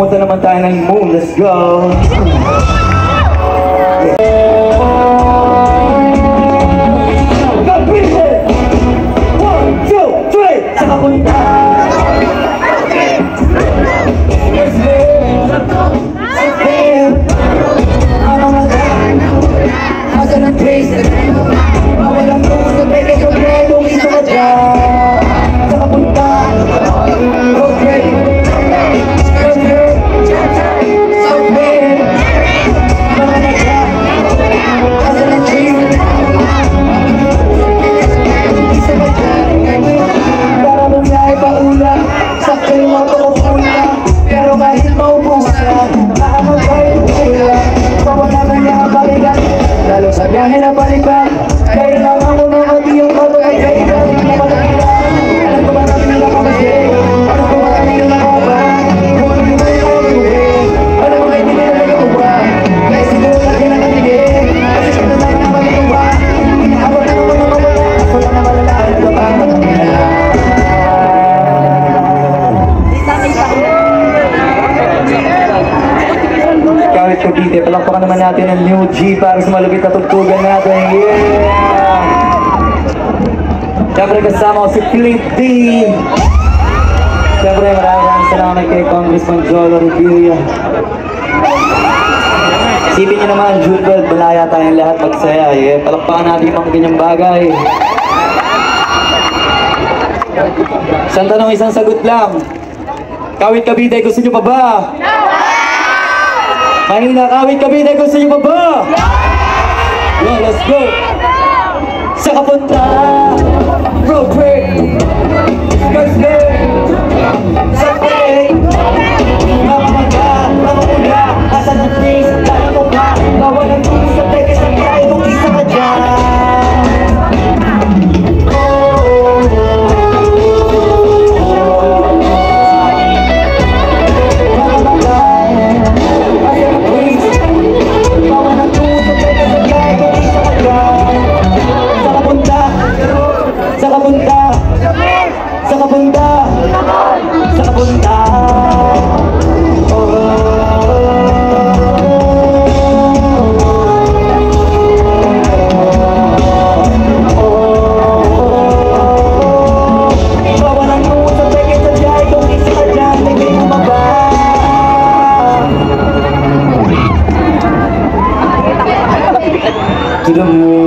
Pupunta naman tayo ng moon. Let's go! Biyahe na balikan, kailangan mo na matiyong kapag-kailan. Alam ko ba namin ang nakapagay? Alam ko ba namin ang nakapag? Kung ano yung may nakapagay? Alam mo kayo hindi na nagkatuwa? Kaya siguro lagi na natigay. Kasi kung naman na magkatuwa, abot na naman ang mawala. Ako lang na malalaan na ba matangina? Kawit Cavite, palakpakan naman natin ang New G para sa malupit na tugtugan natin. Yeah! Siyempre kasama ko si Flip D. Siyempre maraming salamat kay Congressman Jolo Revilla. Isipin niyo naman, June 12, malaya tayong lahat magsaya. Yeah? Palakpakan natin yung mga ganyang bagay. Isang tanong, isang sagot lang. Kawit Cavite, gusto niyo pa ba? Mahina, Kawit Cavite, gusto niyo pa ba? Yeah, let's go! Sa kapunta, road trip, let's go! Sa trip, mamamaga, mamamula, asa ng trees, kaya mo ba? Bawal ang tulis sa teke sa kaya kung isa ka dyan. To the moon.